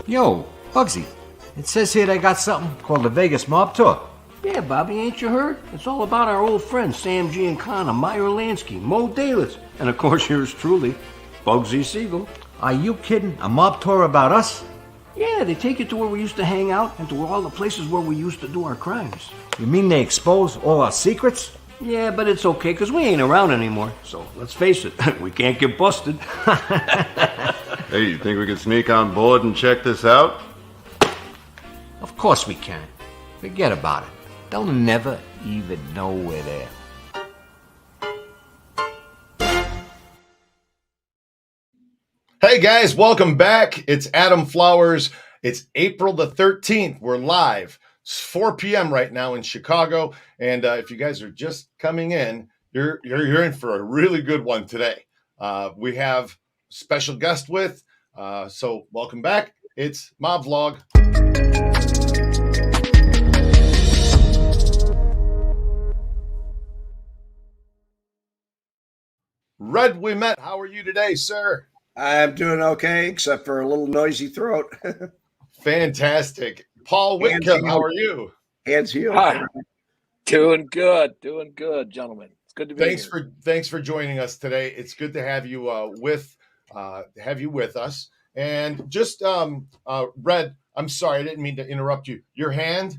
Yo, Bugsy, it says here they got something called the Vegas Mob Tour. Yeah, Bobby, ain't you heard? It's all about our old friends Sam Giancana, Meyer Lansky, Mo Dalis, and of course yours truly, Bugsy Siegel. Are you kidding? A mob tour about us? Yeah, they take you to where we used to hang out and to all the places where we used to do our crimes. You mean they expose all our secrets? Yeah, but it's okay, because we ain't around anymore. So let's face it, we can't get busted. Hey, you think we can sneak on board and check this out? Of course we can. Forget about it. They'll never even know we're there. Hey guys, welcome back. It's Adam Flowers. It's April the 13th. We're live. It's 4 p.m. right now in Chicago. And if you guys are just coming in, you're in for a really good one today. We have special guest with. So welcome back. It's Mob Vlog. Red, we met. How are you today, sir? I'm doing okay, except for a little noisy throat. Fantastic. Paul Whitcombe, how are you? Hands healed. Hi. Doing good, gentlemen. It's good to be here. Thanks for joining us today. It's good to have you with us. And just Red, I'm sorry, I didn't mean to interrupt you. Your hand,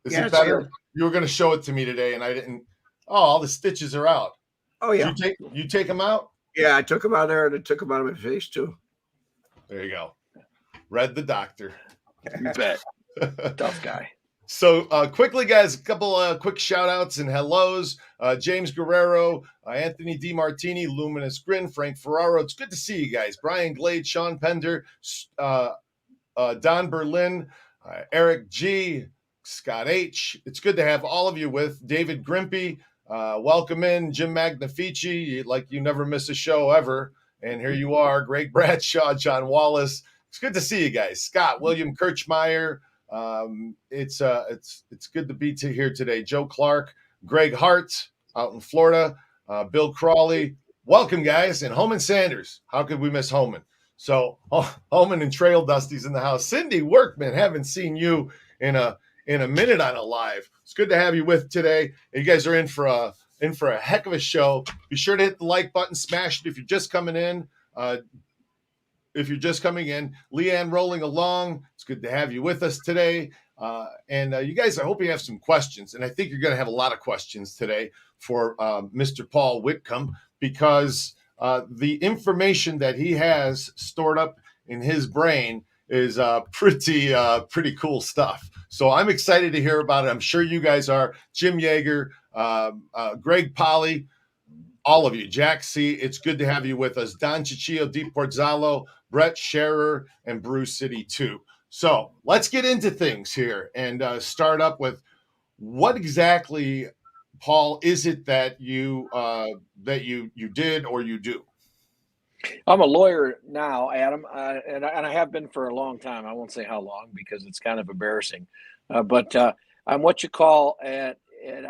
is it better? Here. You were going to show it to me today, and I didn't. Oh, all the stitches are out. Oh yeah. You take them out? Yeah, I took them out there, and I took them out of my face too. There you go. Red the doctor. You bet. Tough guy. So quickly, guys, a couple quick shout outs and hellos. James Guerrero, Anthony DiMartini, Luminous Grin, Frank Ferraro. It's good to see you guys. Brian Glade, Sean Pender, Don Berlin, Eric G, Scott H. It's good to have all of you with David Grimpy. Welcome in Jim Magnifici, like you never miss a show ever. And here you are, Greg Bradshaw, John Wallace. It's good to see you guys. Scott, William Kirchmeyer. It's good to be here today. Joe Clark, Greg Hart out in Florida, Bill Crawley. Welcome, guys. And Homan Sanders. How could we miss Homan? So Homan and Trail Dusty's in the house. Cindy Workman, haven't seen you in a minute on a live. It's good to have you with today. You guys are in for a heck of a show. Be sure to hit the like button, smash it if you're just coming in. Leanne rolling along. It's good to have you with us today. And you guys, I hope you have some questions. And I think you're going to have a lot of questions today for Mr. Paul Whitcombe, because the information that he has stored up in his brain is pretty cool stuff. So I'm excited to hear about it. I'm sure you guys are. Jim Yeager, Greg Polly, all of you. Jack C., it's good to have you with us. Don Ciccio, Deep Porzalo, Brett Scherer, and Bruce City 2. So let's get into things here and start up with what exactly, Paul, is it that you did or you do? I'm a lawyer now, Adam, and I have been for a long time. I won't say how long because it's kind of embarrassing, but I'm what you call a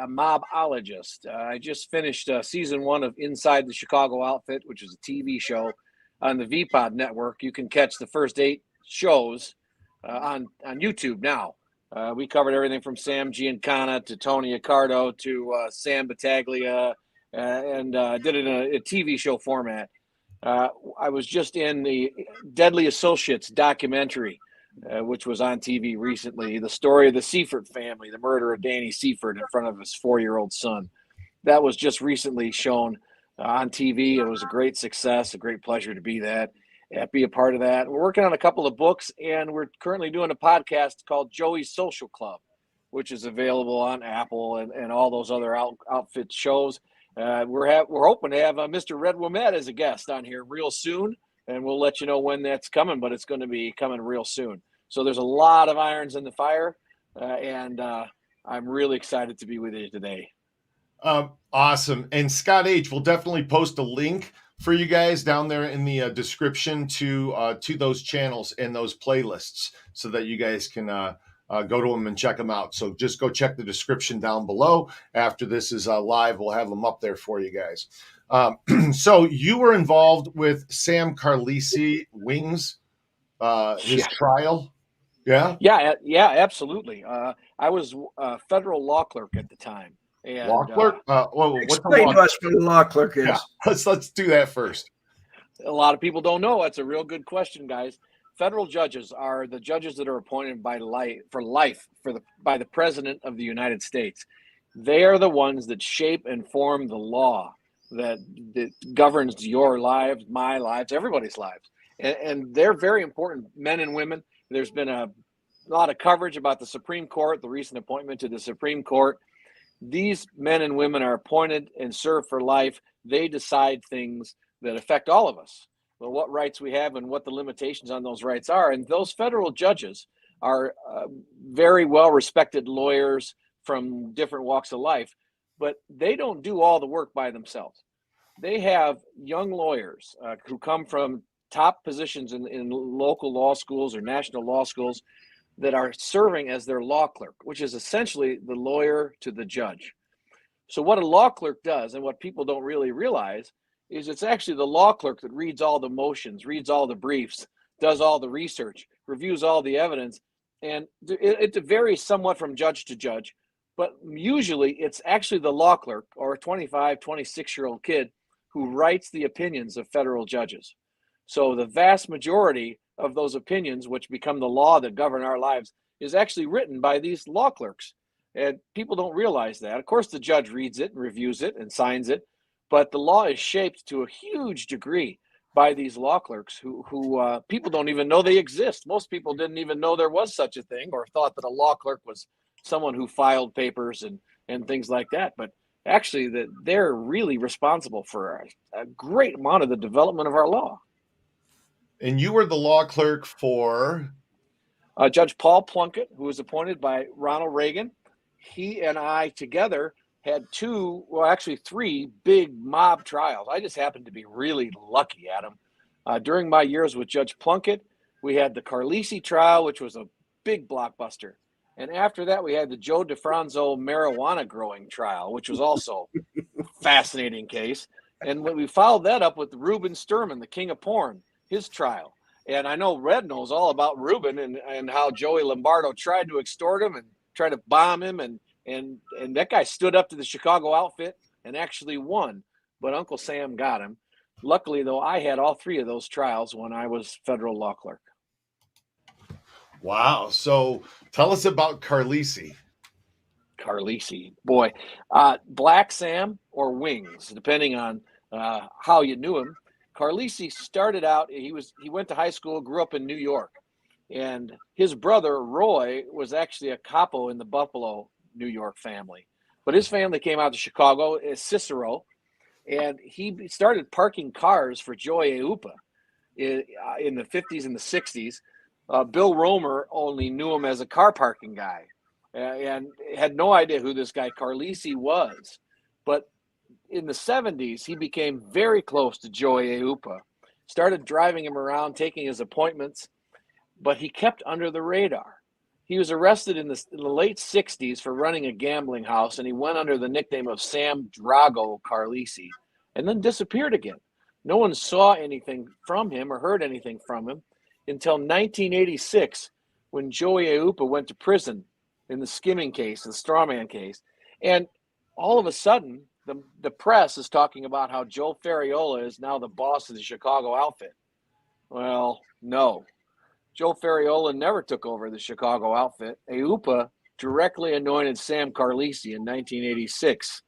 mobologist. I just finished season 1 of Inside the Chicago Outfit, which is a TV show on the VPod network. You can catch the first 8 shows on YouTube now. We covered everything from Sam Giancana to Tony Accardo to Sam Battaglia, and did it in a TV show format. I was just in the Deadly Associates documentary, which was on TV recently, the story of the Seifert family, the murder of Danny Seifert in front of his 4-year-old son. That was just recently shown on TV. It was a great success, a great pleasure to be a part of that. We're working on a couple of books, and we're currently doing a podcast called Joey's Social Club, which is available on Apple and all those other outfit shows. We're hoping to have Mr. Red Wilmette as a guest on here real soon, and we'll let you know when that's coming, but it's going to be coming real soon. So there's a lot of irons in the fire, and I'm really excited to be with you today. Awesome. And Scott H. will definitely post a link for you guys down there in the description to those channels and those playlists so that you guys can go to them and check them out. So just go check the description down below. After this is live, we'll have them up there for you guys. So you were involved with Sam Carlisi Wings his trial? Yeah. Yeah, absolutely. I was a federal law clerk at the time. And, Law clerk? What's a Explain law? to us what a law clerk is. Yeah, let's do that first. A lot of people don't know. That's a real good question, guys. Federal judges are the judges that are appointed by life by the President of the United States. They are the ones that shape and form the law that governs your lives, my lives, everybody's lives. And they're very important men and women. There's been a lot of coverage about the Supreme Court, the recent appointment to the Supreme Court. These men and women are appointed and serve for life. They decide things that affect all of us. Well, what rights we have and what the limitations on those rights are. And those federal judges are very well-respected lawyers from different walks of life, but they don't do all the work by themselves. They have young lawyers who come from top positions in local law schools or national law schools that are serving as their law clerk, which is essentially the lawyer to the judge. So what a law clerk does, and what people don't really realize, is it's actually the law clerk that reads all the motions, reads all the briefs, does all the research, reviews all the evidence, and it varies somewhat from judge to judge, but usually it's actually the law clerk or a 25, 26-year-old kid who writes the opinions of federal judges. So the vast majority of those opinions, which become the law that govern our lives, is actually written by these law clerks. And people don't realize that. Of course, the judge reads it and reviews it and signs it, but the law is shaped to a huge degree by these law clerks who people don't even know they exist. Most people didn't even know there was such a thing, or thought that a law clerk was someone who filed papers and things like that. But actually, that they're really responsible for a great amount of the development of our law. And you were the law clerk for? Judge Paul Plunkett, who was appointed by Ronald Reagan. He and I together had three big mob trials. I just happened to be really lucky, Adam. During my years with Judge Plunkett, we had the Carlisi trial, which was a big blockbuster. And after that, we had the Joe DeFronzo marijuana growing trial, which was also a fascinating case. And when we followed that up with Reuben Sturman, the king of porn, his trial. And I know Red knows all about Reuben and how Joey Lombardo tried to extort him and tried to bomb him. And that guy stood up to the Chicago outfit and actually won. But Uncle Sam got him. Luckily, though, I had all three of those trials when I was federal law clerk. Wow. So tell us about Carlisi. Carlisi, boy. Black Sam or Wings, depending on how you knew him. Carlisi started out, he went to high school, grew up in New York. And his brother, Roy, was actually a capo in the Buffalo, New York family. But his family came out to Chicago as Cicero, and he started parking cars for Joy Eupa in the 50s and the 60s. Bill Romer only knew him as a car parking guy and had no idea who this guy Carlisi was. But in the 70s, he became very close to Joey Eupa, started driving him around, taking his appointments, but he kept under the radar. He was arrested in the late 60s for running a gambling house, and he went under the nickname of Sam Drago Carlisi and then disappeared again. No one saw anything from him or heard anything from him until 1986 when Joey Eupa went to prison in the skimming case, the strawman case. And all of a sudden, the press is talking about how Joe Ferriola is now the boss of the Chicago outfit. Well, no. Joe Ferriola never took over the Chicago outfit. Eupa directly anointed Sam Carlisi in 1986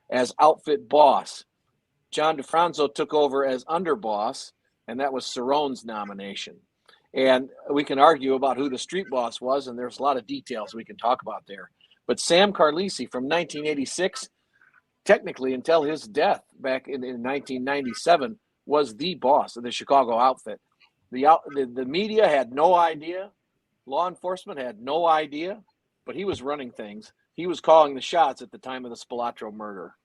as outfit boss. John DeFronzo took over as underboss, and that was Cerrone's nomination. And we can argue about who the street boss was, and there's a lot of details we can talk about there. But Sam Carlisi from 1986, technically until his death back in 1997, was the boss of the Chicago outfit. The media had no idea. Law enforcement had no idea, but he was running things. He was calling the shots at the time of the Spilotro murder.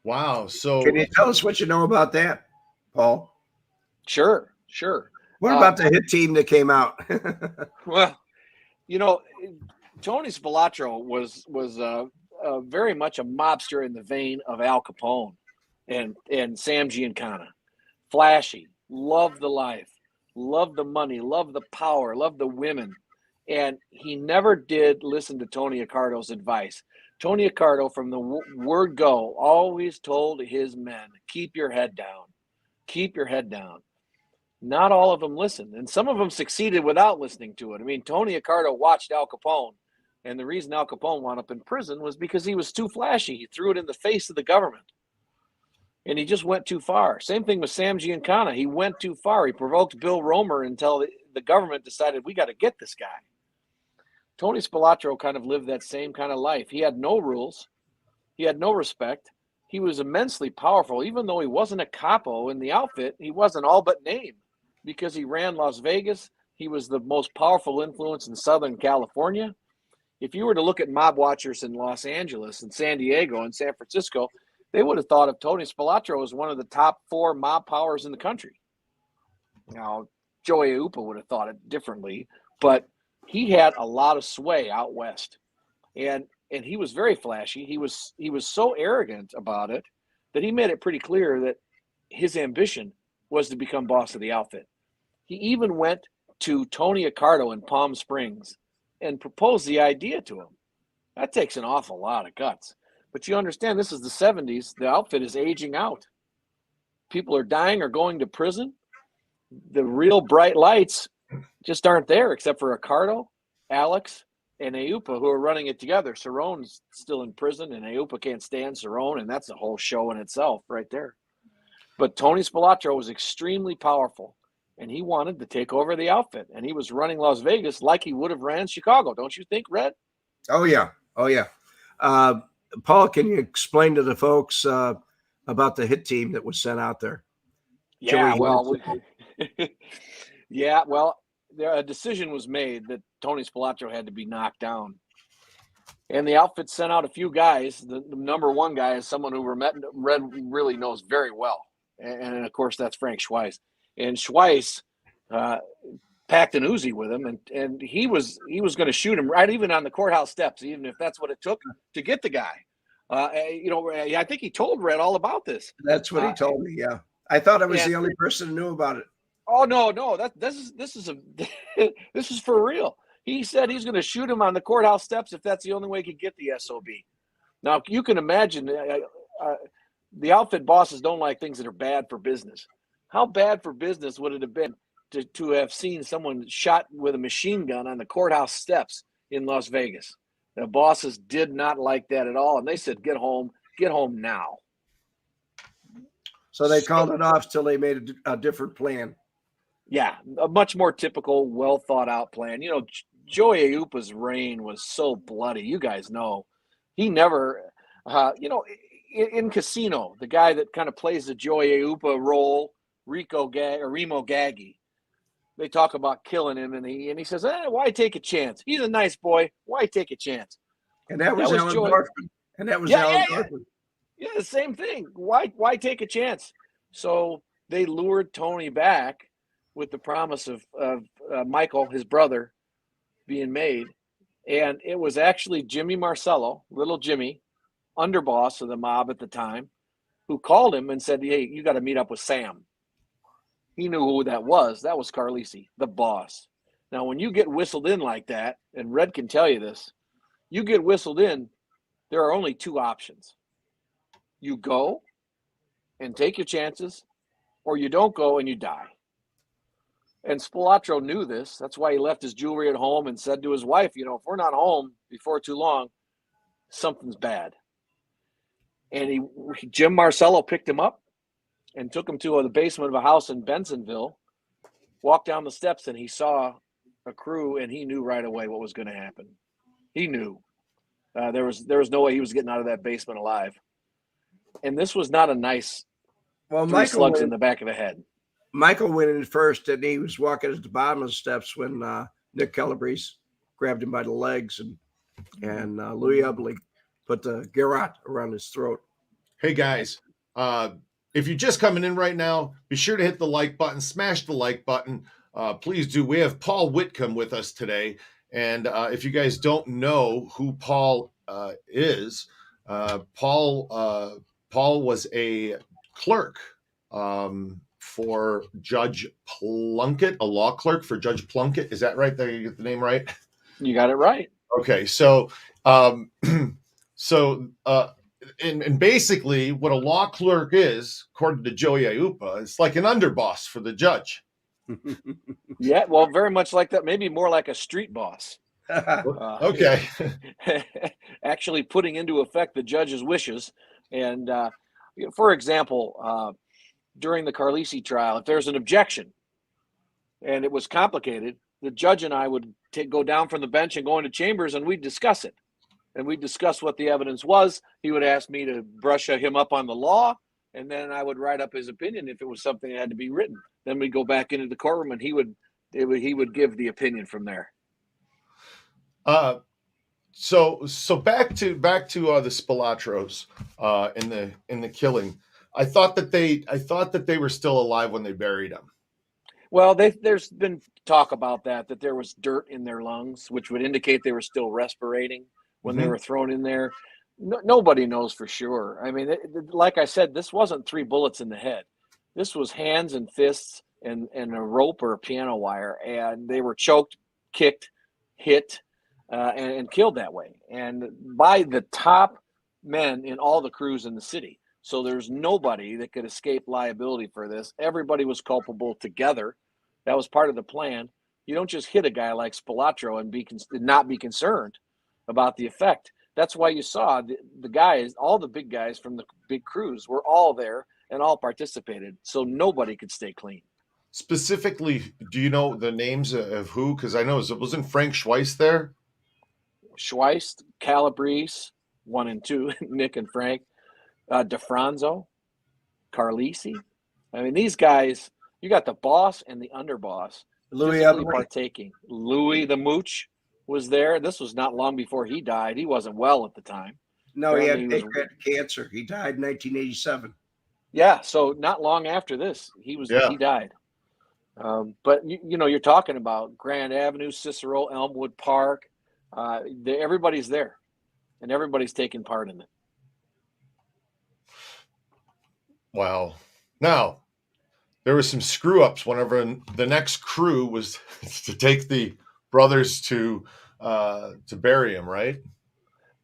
Wow. So Can you tell us what you know about that, Paul? Sure. What about the hit team that came out? Well, Tony Spilotro was very much a mobster in the vein of Al Capone and Sam Giancana. Flashy, loved the life, loved the money, loved the power, loved the women. And he never did listen to Tony Accardo's advice. Tony Accardo, from the word go, always told his men, keep your head down. Keep your head down. Not all of them listened, and some of them succeeded without listening to it. I mean, Tony Accardo watched Al Capone, and the reason Al Capone wound up in prison was because he was too flashy. He threw it in the face of the government, and he just went too far. Same thing with Sam Giancana. He went too far. He provoked Bill Romer until the government decided, we got to get this guy. Tony Spilotro kind of lived that same kind of life. He had no rules. He had no respect. He was immensely powerful. Even though he wasn't a capo in the outfit, he wasn't all but name because he ran Las Vegas. He was the most powerful influence in Southern California. If you were to look at mob watchers in Los Angeles and San Diego and San Francisco, they would have thought of Tony Spilotro as one of the top 4 mob powers in the country. Now, Joey Upa would have thought it differently, but he had a lot of sway out west, and he was very flashy. He was so arrogant about it that he made it pretty clear that his ambition was to become boss of the outfit. He even went to Tony Accardo in Palm Springs and proposed the idea to him. That takes an awful lot of guts. But you understand, this is the 70s. The outfit is aging out. People are dying or going to prison. The real bright lights just aren't there, except for Accardo, Alex, and Eupa, who are running it together. Cerrone's still in prison, and Eupa can't stand Cerrone, and that's a whole show in itself right there. But Tony Spilotro was extremely powerful, and he wanted to take over the outfit, and he was running Las Vegas like he would have ran Chicago. Don't you think, Red? Oh, yeah. Oh, yeah. Paul, can you explain to the folks about the hit team that was sent out there? Yeah, a decision was made that Tony Spilotro had to be knocked down. And the outfit sent out a few guys. The number one guy is someone who Red really knows very well. And of course, that's Frank Schweiss. And Schweiss packed an Uzi with him, and he was going to shoot him right even on the courthouse steps, even if that's what it took to get the guy. I think he told Red all about this. That's what he told me, yeah. I thought I was the only person who knew about it. Oh no! This is for real. He said he's going to shoot him on the courthouse steps if that's the only way he could get the SOB. Now you can imagine the outfit bosses don't like things that are bad for business. How bad for business would it have been to have seen someone shot with a machine gun on the courthouse steps in Las Vegas? The bosses did not like that at all, and they said, "Get home now." So they called it off till they made a different plan. Yeah, a much more typical, well thought out plan. You know, Joey Ayupa's reign was so bloody. You guys know, he never, in Casino, the guy that kind of plays the Joey Ayupa role, Remo Gaggi. They talk about killing him, and he says, "Why take a chance? He's a nice boy. Why take a chance?" And that was Alan Dorfman. And that was Alan Dorfman. Yeah, the same thing. Why take a chance? So they lured Tony back with the promise of Michael, his brother, being made. And it was actually Jimmy Marcello, little Jimmy, underboss of the mob at the time, who called him and said, "Hey, you got to meet up with Sam." He knew who that was. That was Carlisi, the boss. Now, when you get whistled in like that, and Red can tell you this, you get whistled in, there are only 2 options. You go and take your chances, or you don't go and you die. And Spilotro knew this. That's why he left his jewelry at home and said to his wife, if we're not home before too long, something's bad. And Jim Marcello picked him up and took him to the basement of a house in Bensonville, walked down the steps, and he saw a crew, and he knew right away what was going to happen. He knew. There was no way he was getting out of that basement alive. And this was not a nice 3 slugs in the back of the head. Michael went in first, and he was walking at the bottom of the steps when Nick Calabrese grabbed him by the legs, and Louis Ubley put the garrote around his throat. Hey, guys, if you're just coming in right now, be sure to hit the like button, smash the like button. Please do. We have Paul Whitcombe with us today. And if you guys don't know who Paul is, Paul was a clerk for Judge Plunkett, a law clerk for Judge Plunkett. Is that right? Did you get the name right? You got it right. Okay, so um, and basically what a law clerk is, according to Joey Aiuppa, it's like an underboss for the judge. Yeah, well, very much like that. Maybe more like a street boss. Okay. Actually putting into effect the judge's wishes. And for example, during the Carlisi trial, if there's an objection and it was complicated, the judge and I would go down from the bench and go into chambers, and we'd discuss it. And we'd discuss what the evidence was. He would ask me to brush him up on the law, and then I would write up his opinion if it was something that had to be written. Then we'd go back into the courtroom, and he would give the opinion from there. So back to the Spilotros in the killing. I thought that they were still alive when they buried them. Well, there's been talk about that there was dirt in their lungs, which would indicate they were still respirating when they were thrown in there. Nobody knows for sure. I mean, like I said, this wasn't 3 bullets in the head. This was hands and fists and a rope or a piano wire, and they were choked, kicked, hit, and killed that way, and by the top men in all the crews in the city. So there's nobody that could escape liability for this. Everybody was culpable together. That was part of the plan. You don't just hit a guy like Spilotro and not be concerned about the effect. That's why you saw the guys, all the big guys from the big crews were all there and all participated. So nobody could stay clean. Specifically, do you know the names of who? Because I know wasn't Frank Schweiss there? Schweiss, Calabrese, 1 and 2, Nick and Frank, DeFronzo, Carlisi. I mean, these guys, you got the boss and the underboss Louis partaking. Louis the Mooch was there. This was not long before he died. He wasn't well at the time. No, he had pancreatic cancer. He died in 1987. Yeah, so not long after this, he died. But you're talking about Grand Avenue, Cicero, Elmwood Park. Everybody's there, and everybody's taking part in it. Wow. Now, there was some screw ups whenever the next crew was to take the brothers to bury him, right?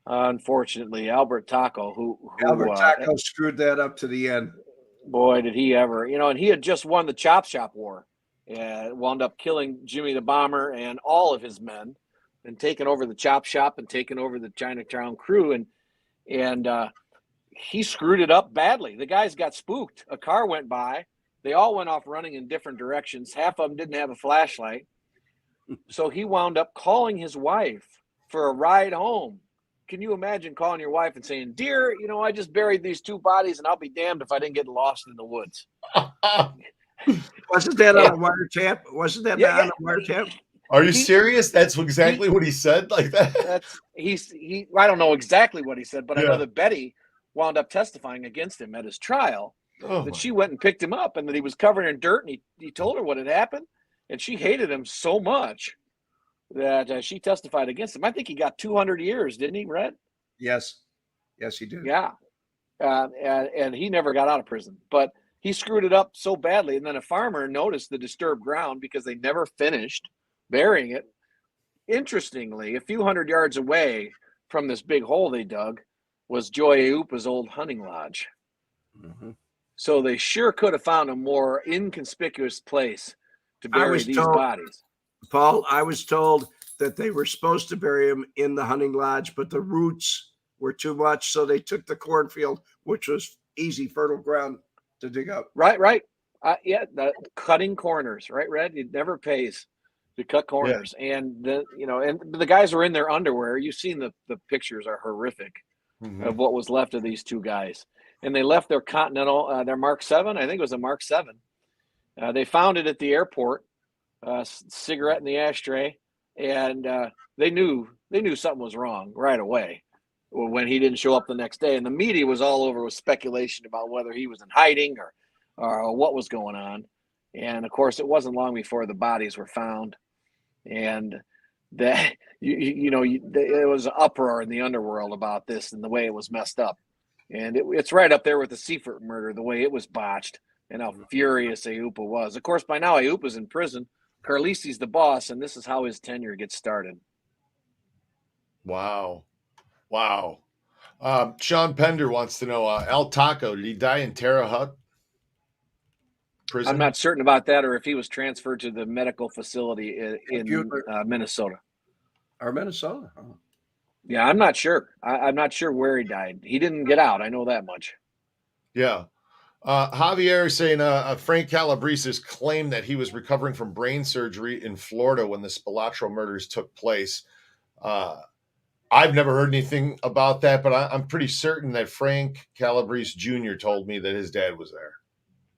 Unfortunately, Albert Taco, Albert Taco screwed that up to the end. Boy, did he ever! And he had just won the Chop Shop War, and wound up killing Jimmy the Bomber and all of his men, and taking over the Chop Shop and taking over the Chinatown crew, and he screwed it up badly. The guys got spooked. A car went by. They all went off running in different directions. Half of them didn't have a flashlight. So he wound up calling his wife for a ride home. Can you imagine calling your wife and saying, "Dear, I just buried these 2 bodies, and I'll be damned if I didn't get lost in the woods." Wasn't that on a wiretap? Wasn't that on a wiretap? Are you serious? That's exactly what he said, like that? I don't know exactly what he said, but I know that Betty wound up testifying against him at his trial. That she went and picked him up, and that he was covered in dirt, and he told her what had happened, and she hated him so much that she testified against him. I think he got 200 years, didn't he, Red? Yes, he did. Yeah, and he never got out of prison, but he screwed it up so badly. And then a farmer noticed the disturbed ground because they never finished burying it. Interestingly, a few hundred yards away from this big hole they dug was Joy Aiuppa's old hunting lodge. Mm-hmm. So they sure could have found a more inconspicuous place to bury these bodies. Paul, I was told that they were supposed to bury him in the hunting lodge, but the roots were too much, so they took the cornfield, which was easy, fertile ground to dig up. Right. The cutting corners, right, Red? It never pays to cut corners. Yeah. And the guys were in their underwear. You've seen the pictures are horrific of what was left of these 2 guys. And they left their Continental, their Mark 7. I think it was a Mark 7. They found it at the airport, cigarette in the ashtray, and they knew something was wrong right away when he didn't show up the next day. And the media was all over with speculation about whether he was in hiding or what was going on. And of course, it wasn't long before the bodies were found, and that it was an uproar in the underworld about this and the way it was messed up. And it's right up there with the Seifert murder, the way it was botched. and how furious Ayupa was. Of course, by now Ayupa's in prison. Carlisi's the boss, and this is how his tenure gets started. Wow. Wow. Sean Pender wants to know, El Taco, did he die in Terre Haute prison? I'm not certain about that, or if he was transferred to the medical facility in Minnesota. Or Minnesota. Oh. Yeah, I'm not sure. I'm not sure where he died. He didn't get out. I know that much. Yeah. Javier is saying Frank Calabrese's claim that he was recovering from brain surgery in Florida when the Spilotro murders took place. I've never heard anything about that, but I'm pretty certain that Frank Calabrese Jr. told me that his dad was there.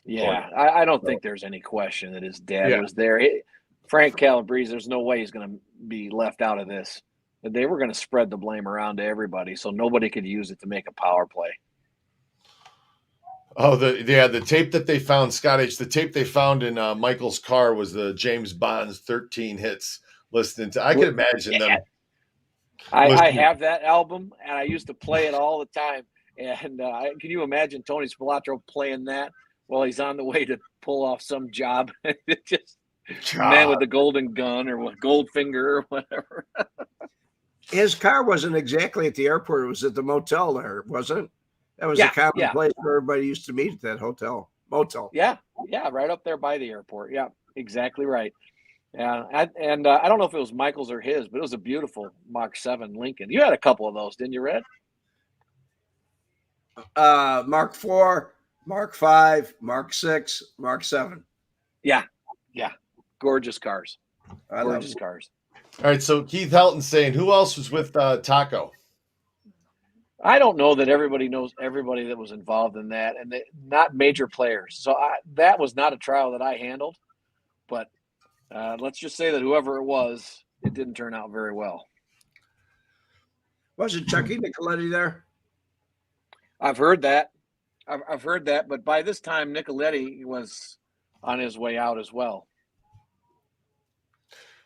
Yeah, I don't think there's any question that his dad was there. Frank Calabrese, there's no way he's going to be left out of this. They were going to spread the blame around to everybody, so nobody could use it to make a power play. Oh, the tape that they found, Scott H., the tape they found in Michael's car was the James Bond's 13 hits. Listening to, I can imagine them. I have that album, and I used to play it all the time. And can you imagine Tony Spilotro playing that while he's on the way to pull off some job? Just man with the golden gun or what, Goldfinger or whatever. His car wasn't exactly at the airport. It was at the motel there, wasn't it? That was a common place where everybody used to meet at that motel. Yeah, right up there by the airport. Yeah, exactly right. Yeah, I don't know if it was Michael's or his, but it was a beautiful Mark 7 Lincoln. You had a couple of those, didn't you, Red? Mark 4, Mark 5, Mark 6, Mark 7. Yeah. Gorgeous cars. Gorgeous cars. All right, so Keith Helton saying, who else was with Taco? I don't know that everybody knows everybody that was involved in that, and not major players. So that was not a trial that I handled, but let's just say that whoever it was, it didn't turn out very well. Wasn't Chucky Nicoletti there? I've heard that. I've heard that, but by this time, Nicoletti was on his way out as well.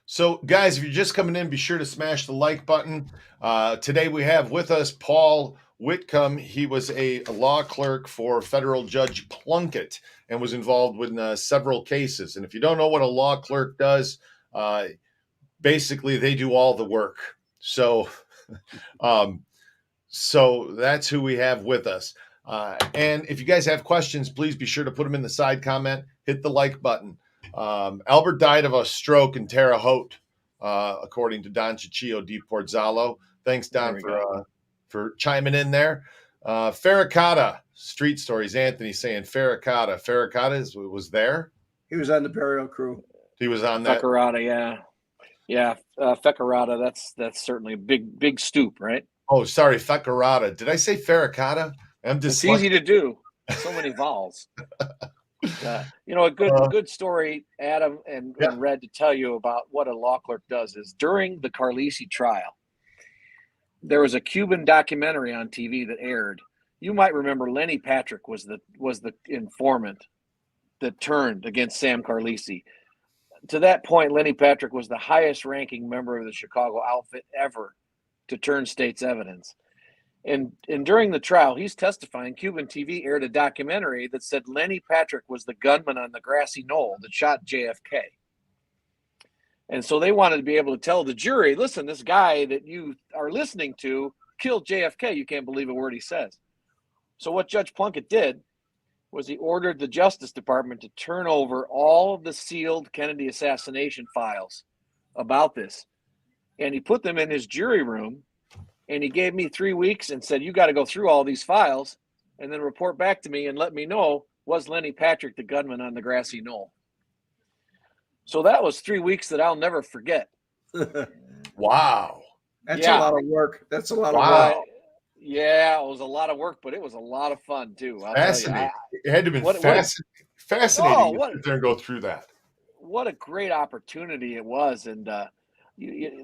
So, guys, if you're just coming in, be sure to smash the like button. Today we have with us Paul Whitcombe. He was a law clerk for federal Judge Plunkett and was involved with several cases. And if you don't know what a law clerk does, basically they do all the work. So, so that's who we have with us. And if you guys have questions, please be sure to put them in the side comment. Hit the like button. Albert died of a stroke in Terre Haute, according to Don Ciccio di Porzalo. Thanks, Don, for chiming in there. Farracotta, Street Stories. Anthony saying Farracotta. Farracotta was there? He was on the burial crew. He was on that? Feccarata, yeah. Feccarata, that's certainly a big stoop, right? Oh, sorry, Feccarata. Did I say Farracotta? It's easy to do. So many vowels. A good story, Adam and Red, to tell you about what a law clerk does is during the Carlisi trial, there was a Cuban documentary on TV that aired. You might remember Lenny Patrick was the informant that turned against Sam Carlisi. To that point, Lenny Patrick was the highest ranking member of the Chicago outfit ever to turn state's evidence. And during the trial, he's testifying. Cuban TV aired a documentary that said Lenny Patrick was the gunman on the grassy knoll that shot JFK. And so they wanted to be able to tell the jury, listen, this guy that you are listening to killed JFK. You can't believe a word he says. So what Judge Plunkett did was he ordered the Justice Department to turn over all of the sealed Kennedy assassination files about this. And he put them in his jury room. And he gave me 3 weeks and said, you got to go through all these files and then report back to me and let me know, was Lenny Patrick the gunman on the grassy knoll? So that was 3 weeks that I'll never forget. Wow. That's a lot of work. That's a lot of work. Yeah, it was a lot of work, but it was a lot of fun, too. Fascinating. It had to have been fascinating to sit there and go through that. What a great opportunity it was. And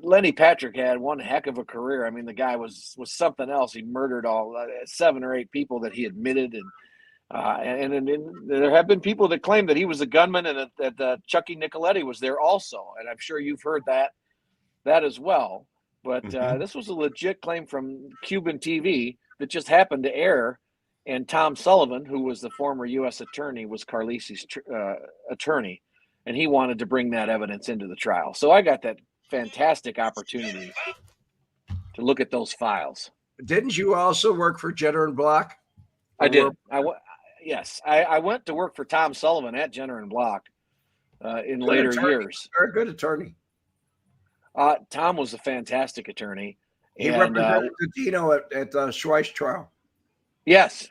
Lenny Patrick had one heck of a career. I mean, the guy was something else. He murdered all 7 or 8 people that he admitted, and there have been people that claim that he was a gunman and that Chucky Nicoletti was there also. And I'm sure you've heard that as well. But this was a legit claim from Cuban TV that just happened to air, And Tom Sullivan, who was the former U.S. attorney, was Carlisi's attorney, and he wanted to bring that evidence into the trial. So I got that fantastic opportunity to look at those files. Didn't you also work for Jenner and Block? I did. Yes, I went to work for Tom Sullivan at Jenner and Block in later years. Very good attorney. Tom was a fantastic attorney. He represented Dino at the Schweiss trial. Yes.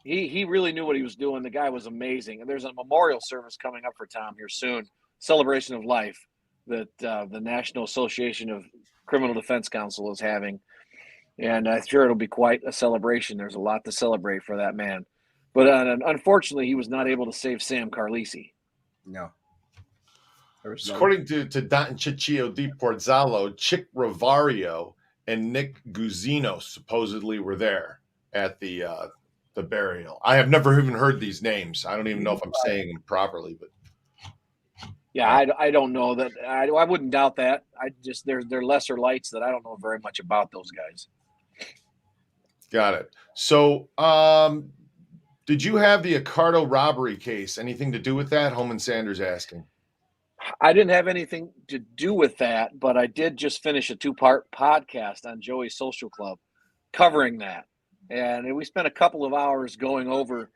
He really knew what he was doing. The guy was amazing. And there's a memorial service coming up for Tom here soon, celebration of life that the National Association of Criminal Defense Counsel is having. And I'm sure it'll be quite a celebration. There's a lot to celebrate for that man. But unfortunately, he was not able to save Sam Carlisi. No. According to Don Ciccio di Porzallo, Chick Rivario and Nick Guzino supposedly were there at the burial. I have never even heard these names. I don't even know if I'm saying them properly, but yeah, I don't know that. I wouldn't doubt that. I just they're lesser lights that I don't know very much about those guys. Got it. So, did you have the Accardo robbery case anything to do with that? Holman Sanders asking. I didn't have anything to do with that, but I did just finish a 2-part podcast on Joey's Social Club covering that. And we spent a couple of hours going over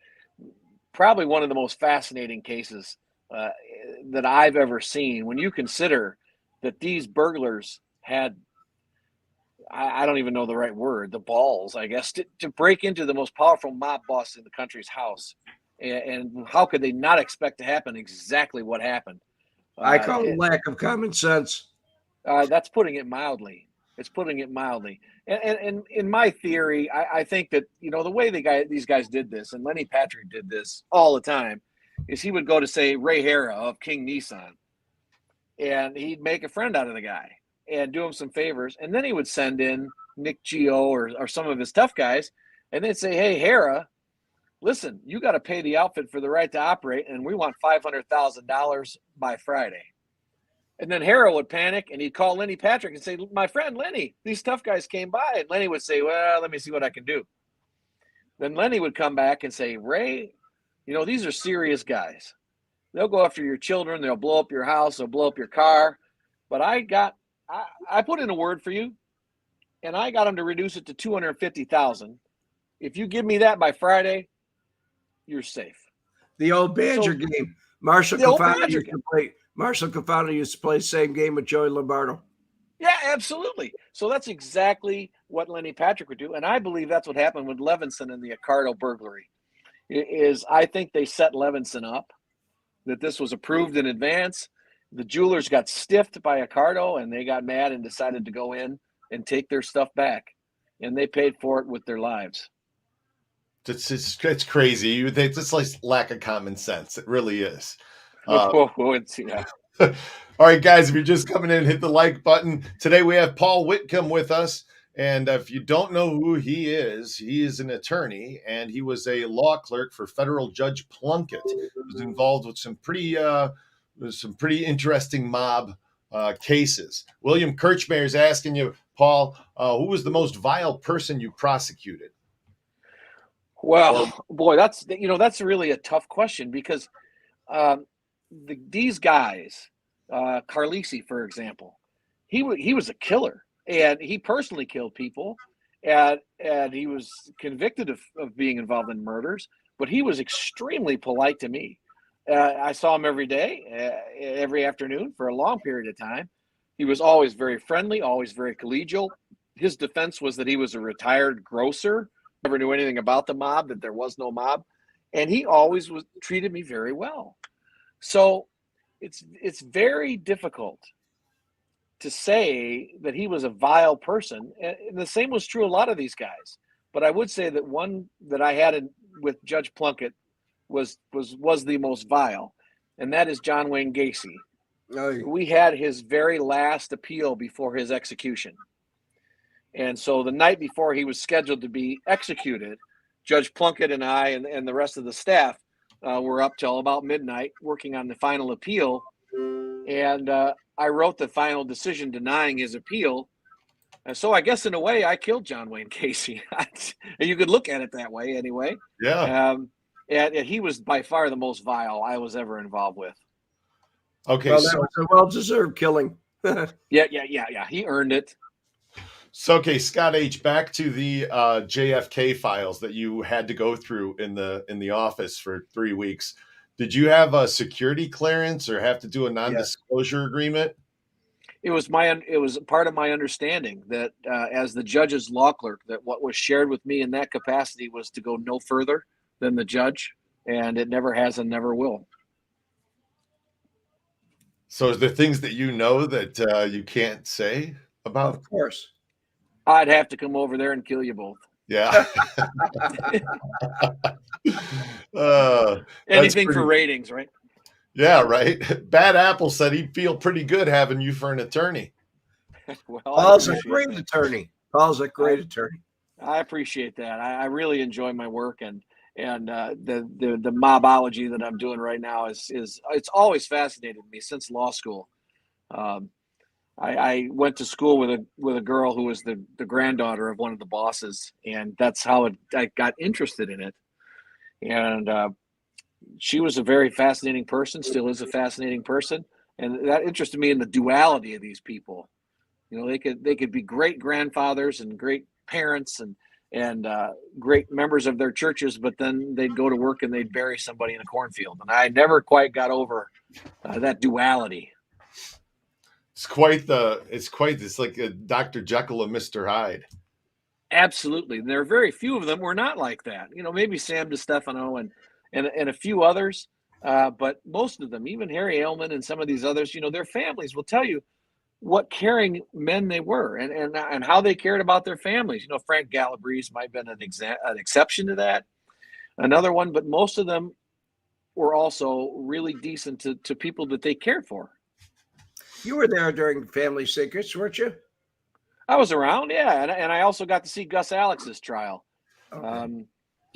probably one of the most fascinating cases that I've ever seen. When you consider that these burglars had, I don't even know the right word, the balls, I guess, to break into the most powerful mob boss in the country's house. And how could they not expect to happen exactly what happened? I call it lack of common sense. That's putting it mildly. It's putting it mildly. And in my theory, I think that, the way these guys did this, and Lenny Patrick did this all the time, is he would go to, say, Ray Hara of King Nissan, and he'd make a friend out of the guy and do him some favors. And then he would send in Nick Gio or some of his tough guys, and they'd say, hey, Hara, listen, you got to pay the outfit for the right to operate, and we want $500,000 by Friday. And then Hara would panic, and he'd call Lenny Patrick and say, my friend Lenny, these tough guys came by. And Lenny would say, well, let me see what I can do. Then Lenny would come back and say, Ray, these are serious guys. They'll go after your children. They'll blow up your house. They'll blow up your car. But I put in a word for you, and I got them to reduce it to $250,000. If you give me that by Friday, you're safe. The old Badger game. Marshall Cafano used to play the same game with Joey Lombardo. Yeah, absolutely. So that's exactly what Lenny Patrick would do. And I believe that's what happened with Levinson in the Accardo burglary. I think they set Levinson up, that this was approved in advance. The jewelers got stiffed by Accardo, and they got mad and decided to go in and take their stuff back. And they paid for it with their lives. It's crazy. It's like lack of common sense. It really is. Yeah. All right, guys, if you're just coming in, hit the like button. Today we have Paul Whitcombe with us. And if you don't know who he is an attorney, and he was a law clerk for federal Judge Plunkett. He was involved with some pretty interesting mob cases. William Kirchmayer is asking you, Paul, who was the most vile person you prosecuted? Well, boy, that's really a tough question, because these guys, Carlisi, for example, he was a killer, and he personally killed people, and he was convicted of being involved in murders, but he was extremely polite to me. I saw him every day, every afternoon for a long period of time. He was always very friendly, always very collegial. His defense was that he was a retired grocer, never knew anything about the mob, that there was no mob, and he always treated me very well. So it's very difficult to say that he was a vile person, and the same was true of a lot of these guys. But I would say that one that I had with Judge Plunkett was the most vile, and that is John Wayne Gacy. Oh, yeah. We had his very last appeal before his execution. And so the night before he was scheduled to be executed, Judge Plunkett and I and the rest of the staff were up till about midnight working on the final appeal. And I wrote the final decision denying his appeal And so I guess in a way I killed John Wayne Casey. You could look at it that way anyway. Yeah. And he was by far the most vile I was ever involved with. Okay. Well, that was a well-deserved killing. Yeah. He earned it. So, okay, Scott H., back to the JFK files that you had to go through in the office for 3 weeks. Did you have a security clearance or have to do a non-disclosure agreement? It was part of my understanding that as the judge's law clerk, that what was shared with me in that capacity was to go no further than the judge, and it never has and never will. So is there things that you know that you can't say about? Of course. I'd have to come over there and kill you both. Yeah. Anything for ratings, right? Yeah, right. Bad Apple said he'd feel pretty good having you for an attorney. Well, Paul's a great attorney. Paul's a great attorney. I appreciate that. I really enjoy my work, and the mobology that I'm doing right now is it's always fascinated me since law school. I went to school with a girl who was the granddaughter of one of the bosses, and that's how I got interested in it. And she was a very fascinating person, still is a fascinating person, and that interested me in the duality of these people. You know, they could be great grandfathers and great parents and great members of their churches, but then they'd go to work and they'd bury somebody in a cornfield, and I never quite got over that duality. It's like a Dr. Jekyll and Mr. Hyde. Absolutely. And there are very few of them who are not like that. You know, maybe Sam DiStefano and a few others, but most of them, even Harry Ehlman and some of these others, you know, their families will tell you what caring men they were and how they cared about their families. You know, Frank Galabreese might have been an exception to that, another one, but most of them were also really decent to people that they cared for. You were there during Family Secrets, weren't you? I was around, yeah, and I also got to see Gus Alex's trial. Okay.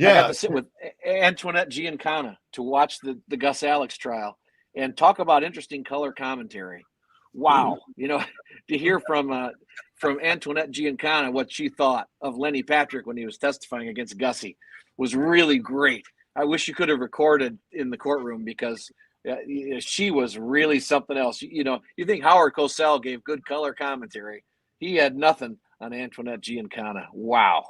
I got to sit with Antoinette Giancana to watch the Gus Alex trial and talk about interesting color commentary. Wow, you know, to hear from Antoinette Giancana what she thought of Lenny Patrick when he was testifying against Gussie was really great. I wish you could have recorded in the courtroom because she was really something else. You know, you think Howard Cosell gave good color commentary. He had nothing on Antoinette Giancana. Wow.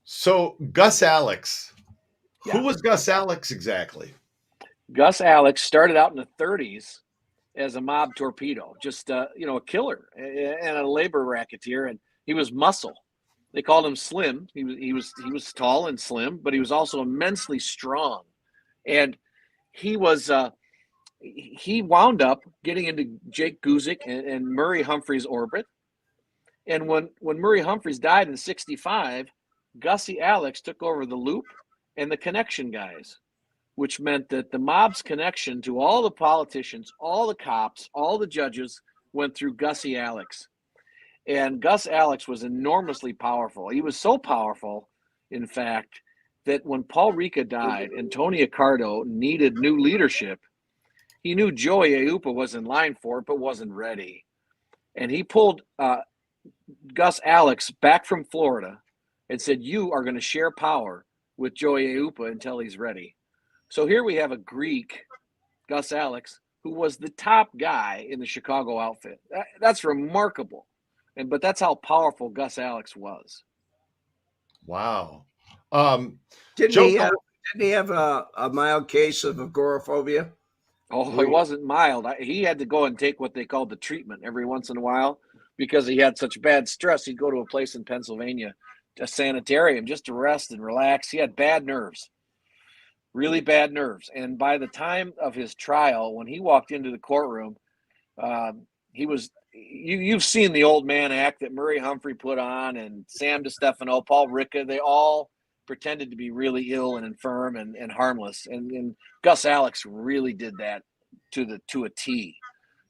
So Gus Alex, Yeah. who was Gus Alex exactly? Gus Alex started out in the 30s as a mob torpedo, just you know, a killer and a labor racketeer, and he was muscle. They called him Slim. He was tall and slim, but he was also immensely strong, and he wound up getting into Jake Guzik and Murray Humphrey's orbit. And when Murray Humphreys died in '65, Gussie Alex took over the Loop and the Connection guys, which meant that the mob's connection to all the politicians, all the cops, all the judges went through Gussie Alex. And Gus Alex was enormously powerful. He was so powerful, in fact, that when Paul Ricca died and Tony Accardo needed new leadership, he knew Joey Aiuppa was in line for it, but wasn't ready. And he pulled Gus Alex back from Florida and said, you are going to share power with Joey Aiuppa until he's ready. So here we have a Greek, Gus Alex, who was the top guy in the Chicago outfit. That's remarkable. But that's how powerful Gus Alex was. Wow. Didn't he have a mild case of agoraphobia? Oh, it wasn't mild. He had to go and take what they called the treatment every once in a while because he had such bad stress. He'd go to a place in Pennsylvania, a sanitarium, just to rest and relax. He had bad nerves, really bad nerves. And by the time of his trial, when he walked into the courtroom, he was – you've seen the old man act that Murray Humphrey put on, and Sam DiStefano, Paul Ricca, they all pretended to be really ill and infirm and harmless. And Gus Alex really did that to a T.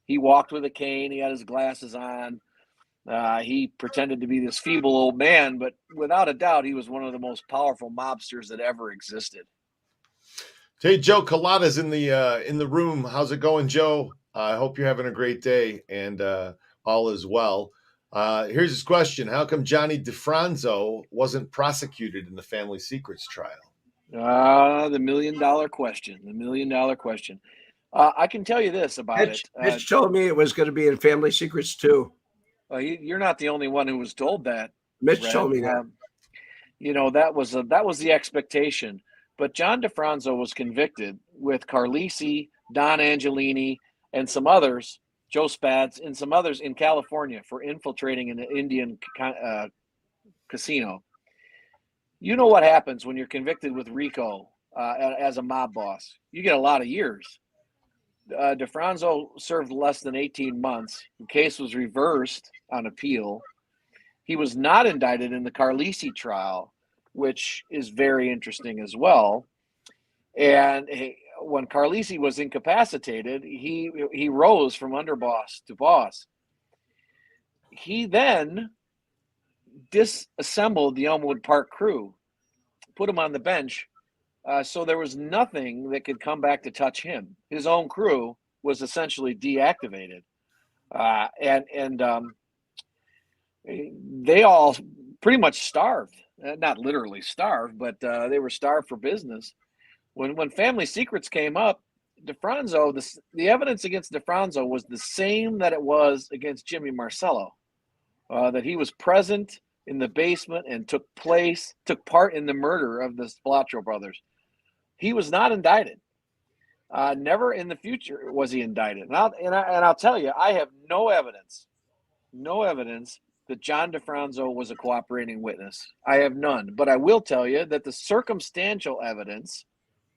He walked with a cane. He had his glasses on. He pretended to be this feeble old man, but without a doubt, he was one of the most powerful mobsters that ever existed. Hey, Joe Collada's in the room. How's it going, Joe? I hope you're having a great day and all is well. Here's his question. How come Johnny DeFranzo wasn't prosecuted in the family secrets trial? The $1 million question. The $1 million question. I can tell you this about it. Mitch told me it was going to be in Family Secrets too. You're not the only one who was told that. Mitch Red. told me that. That was the expectation. But John DeFranzo was convicted with Carlisi, Don Angelini, and some others, Joe Spads, and some others in California for infiltrating an Indian casino. You know what happens when you're convicted with RICO as a mob boss? You get a lot of years. DeFranzo served less than 18 months. The case was reversed on appeal. He was not indicted in the Carlisi trial, which is very interesting as well. And when Carlisi was incapacitated, he rose from underboss to boss. He then disassembled the Elmwood Park crew, put him on the bench, so there was nothing that could come back to touch him. His own crew was essentially deactivated, and they all pretty much starved. Not literally starved, but they were starved for business. When Family Secrets came up, DeFranzo, the evidence against DeFranzo was the same that it was against Jimmy Marcello, that he was present in the basement and took part in the murder of the Spilotro brothers. He was not indicted. Never in the future was he indicted. And I'll tell you, I have no evidence that John DeFranzo was a cooperating witness. I have none. But I will tell you that the circumstantial evidence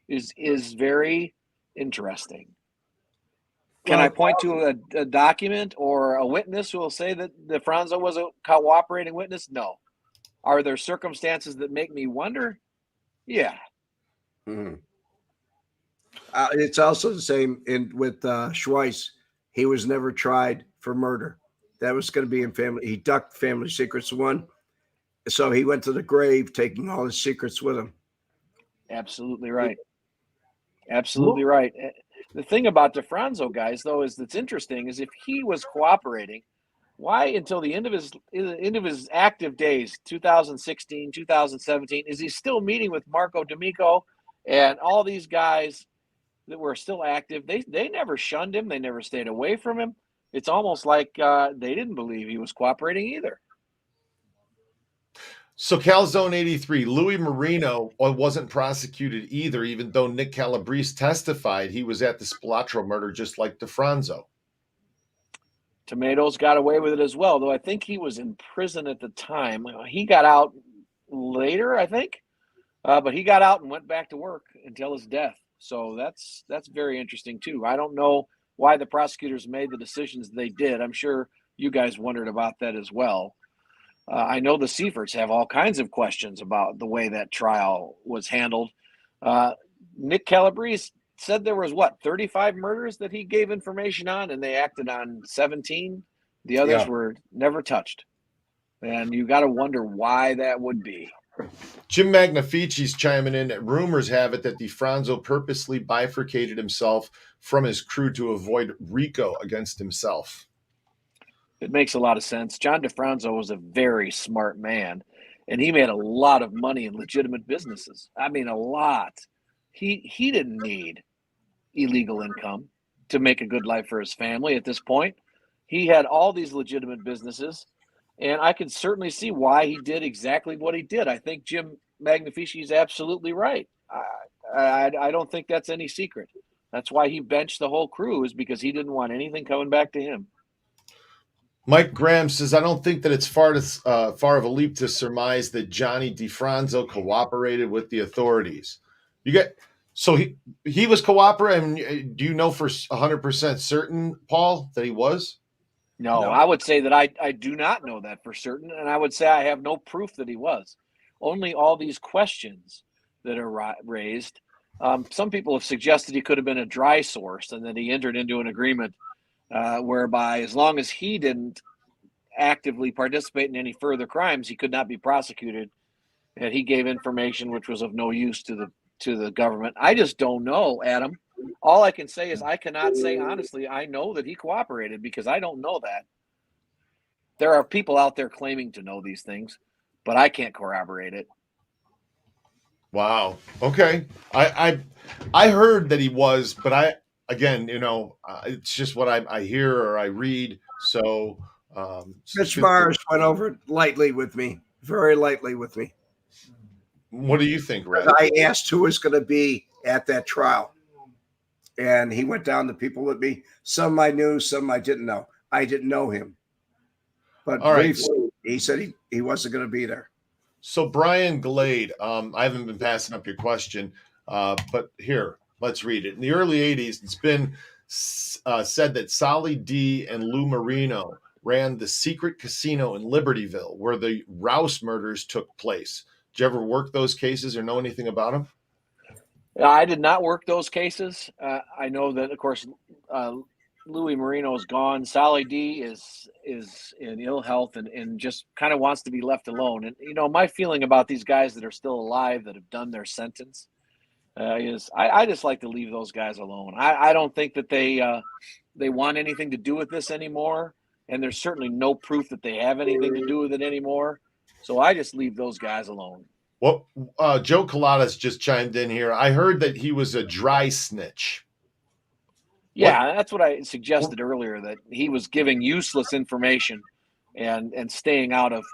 is very interesting. Can I point to a document or a witness who will say that DeFranzo was a cooperating witness? No. Are there circumstances that make me wonder? Yeah. Mm-hmm. It's also the same with Schweiss. He was never tried for murder. That was going to be in family. He ducked Family Secrets 1. So he went to the grave taking all his secrets with him. Absolutely right. Absolutely right. The thing about DeFranzo, guys, though, is that's interesting is if he was cooperating, why until the end of his active days, 2016, 2017, is he still meeting with Marco D'Amico and all these guys that were still active? They never shunned him. They never stayed away from him. It's almost like they didn't believe he was cooperating either. So Calzone 83, Louis Marino wasn't prosecuted either, even though Nick Calabrese testified he was at the Spilotro murder just like DeFranzo. Tomatoes got away with it as well, though I think he was in prison at the time. He got out later, I think, but he got out and went back to work until his death. So that's very interesting, too. I don't know why the prosecutors made the decisions they did. I'm sure you guys wondered about that as well. I know the Seiferts have all kinds of questions about the way that trial was handled. Nick Calabrese said there was, 35 murders that he gave information on, and they acted on 17. The others were never touched. And you got to wonder why that would be. Jim Magnifici's chiming in. Rumors have it that DeFranzo purposely bifurcated himself from his crew to avoid RICO against himself. It makes a lot of sense. John DeFranzo was a very smart man, and he made a lot of money in legitimate businesses. I mean, a lot. He didn't need illegal income to make a good life for his family at this point. He had all these legitimate businesses, and I can certainly see why he did exactly what he did. I think Jim Magnifici is absolutely right. I don't think that's any secret. That's why he benched the whole crew, is because he didn't want anything coming back to him. Mike Graham says, I don't think that it's far of a leap to surmise that Johnny DeFranzo cooperated with the authorities. So he was cooperating. Do you know for 100% certain, Paul, that he was? No, I would say that I do not know that for certain, and I would say I have no proof that he was. Only all these questions that are raised. Some people have suggested he could have been a dry source and that he entered into an agreement whereby as long as he didn't actively participate in any further crimes, he could not be prosecuted, and he gave information which was of no use to the government. I just don't know, Adam. All I can say is I cannot say honestly I know that he cooperated, because I don't know that. There are people out there claiming to know these things, but I can't corroborate it. Wow. Okay. I heard that he was, but again, it's just what I hear or I read. So, Mitch Mars went over it lightly with me, very lightly with me. What do you think, Red? I asked who was going to be at that trial, and he went down the people with me. Some I knew, some I didn't know. I didn't know him, but All right. briefly, he said he wasn't going to be there. So Brian Glade, I haven't been passing up your question, but here, let's read it. In the early 80s, it's been said that Solly D and Lou Marino ran the secret casino in Libertyville where the Rouse murders took place. Did you ever work those cases or know anything about them? I did not work those cases. I know that, of course, Louis Marino is gone. Solly D is in ill health and just kind of wants to be left alone. And my feeling about these guys that are still alive that have done their sentence is I just like to leave those guys alone. I don't think that they want anything to do with this anymore, and there's certainly no proof that they have anything to do with it anymore. So I just leave those guys alone. Well, Joe Coladas just chimed in here. I heard that he was a dry snitch. Yeah, that's what I suggested earlier, that he was giving useless information and staying out of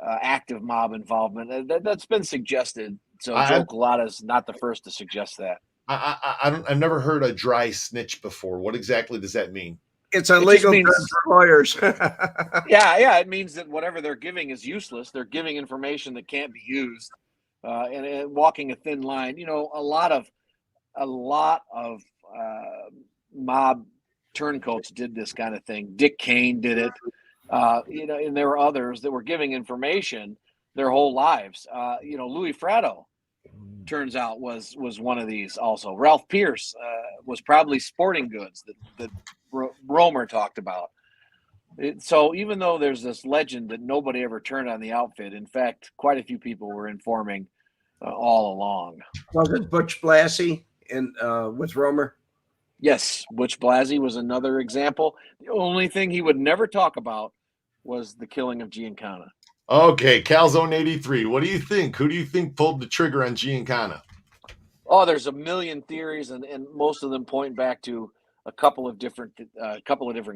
active mob involvement. That's been suggested. So Joe Colada is not the first to suggest that. I've never heard a dry snitch before. What exactly does that mean? It's a legal term for lawyers. Yeah. It means that whatever they're giving is useless. They're giving information that can't be used, and walking a thin line. A lot of mob turncoats did this kind of thing. Dick Kane did it, and there were others that were giving information their whole lives. Louis Fratto, turns out, was one of these also. Ralph Pierce was probably sporting goods that Romer talked about. So even though there's this legend that nobody ever turned on the outfit, in fact, quite a few people were informing all along. Was it Butch Blassie with Romer? Yes, Butch Blassie was another example. The only thing he would never talk about was the killing of Giancana. Okay, Calzone 83. What do you think? Who do you think pulled the trigger on Giancana? Oh, there's a million theories, and most of them point back to a couple of different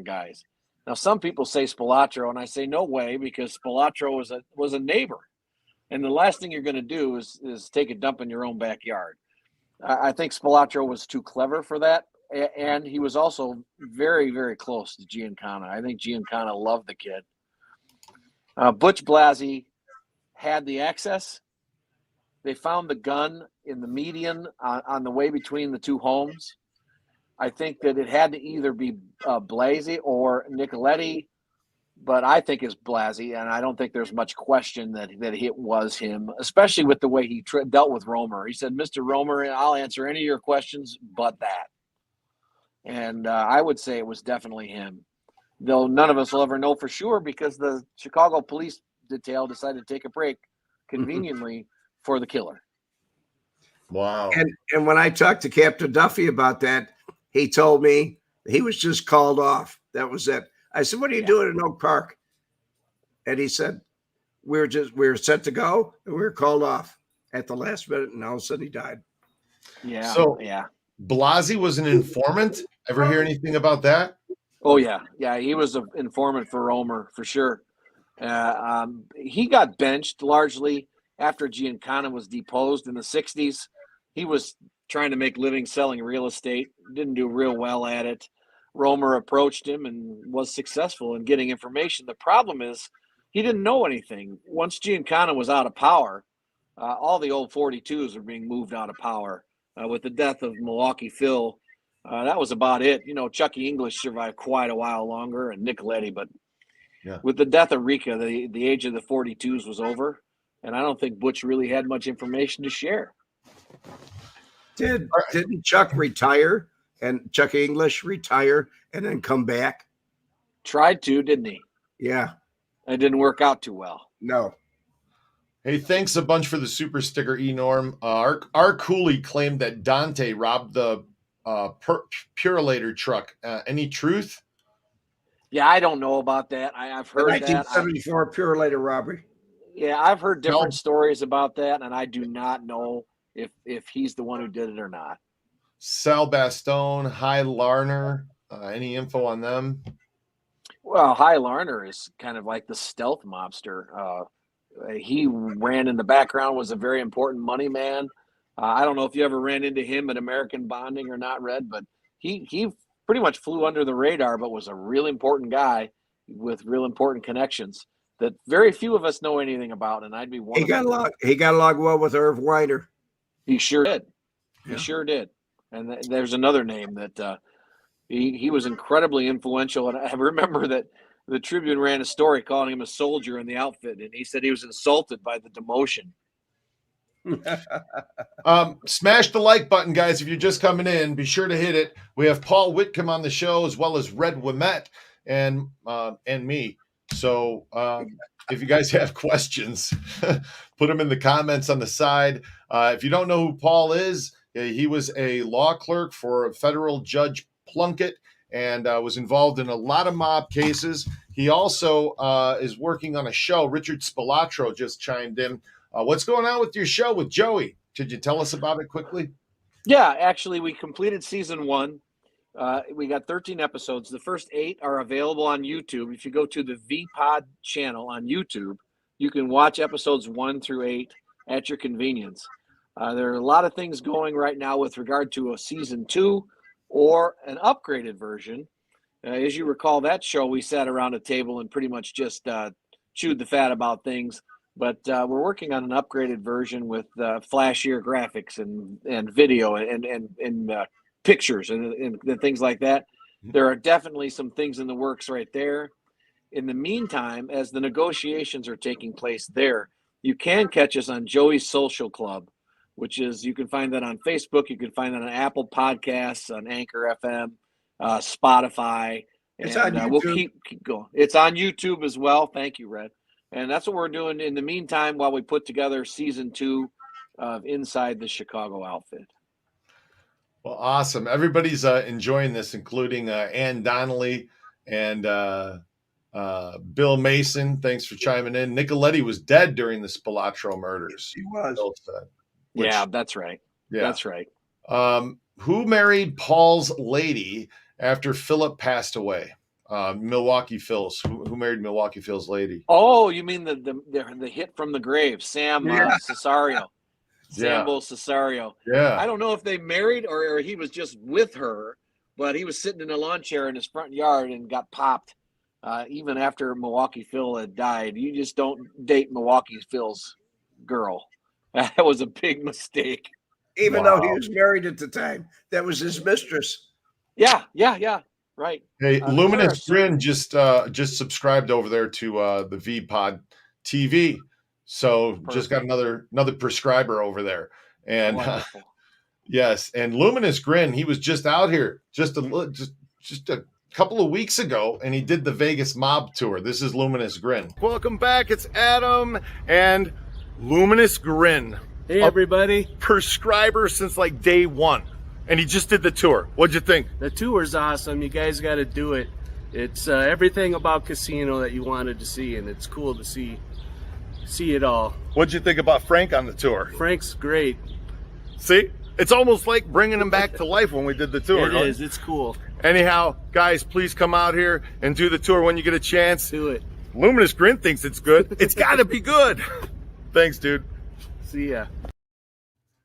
guys. Now, some people say Spilotro, and I say no way, because Spilotro was a neighbor, and the last thing you're going to do is take a dump in your own backyard. I think Spilotro was too clever for that, and he was also very, very close to Giancana. I think Giancana loved the kid. Butch Blassie had the access. They found the gun in the median on the way between the two homes. I think that it had to either be Blassie or Nicoletti, but I think it's Blassie, and I don't think there's much question that it was him, especially with the way he dealt with Romer. He said, "Mr. Romer, I'll answer any of your questions but that." And I would say it was definitely him, though none of us will ever know for sure, because the Chicago police detail decided to take a break conveniently for the killer. Wow. And when I talked to Captain Duffy about that, he told me he was just called off. That was it. I said, "What are you doing in Oak Park?" And he said, we were set to go, and we were called off at the last minute, and all of a sudden he died. Yeah. So yeah. Blassie was an informant. Ever hear anything about that? Oh, yeah. Yeah, he was an informant for Romer, for sure. He got benched largely after Giancana was deposed in the 60s. He was trying to make living selling real estate, didn't do real well at it. Romer approached him and was successful in getting information. The problem is he didn't know anything. Once Giancana was out of power, all the old 42s were being moved out of power. With the death of Milwaukee Phil, that was about it. Chucky English survived quite a while longer, and Nicoletti, but with the death of Rika, the age of the 42s was over, and I don't think Butch really had much information to share. Didn't Chuck retire, and Chucky English retire and then come back? Tried to, didn't he? Yeah. It didn't work out too well. No. Hey, thanks a bunch for the super sticker, Enorm. Our Cooley claimed that Dante robbed the Purolator truck. Any truth? Yeah, I don't know about that. I've The heard that. 1974 pure later robbery. Yeah, I've heard different stories about that, and I do not know if he's the one who did it or not. Sal Bastone, High Larner. Any info on them? Well, High Larner is kind of like the stealth mobster. He ran in the background, was a very important money man. I don't know if you ever ran into him at American Bonding or not, Red, but he pretty much flew under the radar, but was a really important guy with real important connections that very few of us know anything about, and I'd be one of them. He got along well with Irv Weiner. He sure did. Yeah. He sure did. And there's another name that he was incredibly influential. And I remember that the Tribune ran a story calling him a soldier in the outfit, and he said he was insulted by the demotion. Smash the like button, guys. If you're just coming in, be sure to hit it. We have Paul Whitcombe on the show, as well as Red Wimet and me. So if you guys have questions, put them in the comments on the side. If you don't know who Paul is, he was a law clerk for federal Judge Plunkett and was involved in a lot of mob cases. He also is working on a show. Richard Spilotro just chimed in. What's going on with your show with Joey? Could you tell us about it quickly? Yeah, actually, we completed season 1. We got 13 episodes. The first 8 are available on YouTube. If you go to the VPod channel on YouTube, you can watch episodes 1 through 8 at your convenience. There are a lot of things going right now with regard to a season 2 or an upgraded version. As you recall, that show, we sat around a table and pretty much just chewed the fat about things. But we're working on an upgraded version with flashier graphics and video and pictures and things like that. There are definitely some things in the works right there. In the meantime, as the negotiations are taking place there, you can catch us on Joey's Social Club, which is, you can find that on Facebook. You can find that on Apple Podcasts, on Anchor FM, Spotify. It's on YouTube. We'll keep going. It's on YouTube as well. Thank you, Red. And that's what we're doing in the meantime while we put together season 2 of Inside the Chicago Outfit. Well, awesome. Everybody's enjoying this, including Ann Donnelly and Bill Mason. Thanks for chiming in. Nicoletti was dead during the Spilotro murders. He was. Yeah, that's right. Yeah. That's right. Who married Paul's lady after Philip passed away? Milwaukee Phil's. Who married Milwaukee Phil's lady? Oh, you mean the hit from the grave, Sam Cesario. Sambo Cesario. Yeah. I don't know if they married or he was just with her, but he was sitting in a lawn chair in his front yard and got popped even after Milwaukee Phil had died. You just don't date Milwaukee Phil's girl. That was a big mistake. Even though he was married at the time. That was his mistress. Yeah. Right. Hey, Luminous Grin just subscribed over there to the VPod TV. So Perfect. Just got another prescriber over there. And yes, and Luminous Grin, he was just out here just a couple of weeks ago, and he did the Vegas mob tour. This is Luminous Grin. Welcome back. It's Adam and Luminous Grin. Hey, everybody. Prescriber since like day 1. And he just did the tour. What'd you think? The tour's awesome. You guys got to do it. It's everything about casino that you wanted to see, and it's cool to see it all. What'd you think about Frank on the tour? Frank's great. See? It's almost like bringing him back to life when we did the tour. It is. It's cool. Anyhow, guys, please come out here and do the tour when you get a chance. Do it. Luminous Grin thinks it's good. It's got to be good. Thanks, dude. See ya.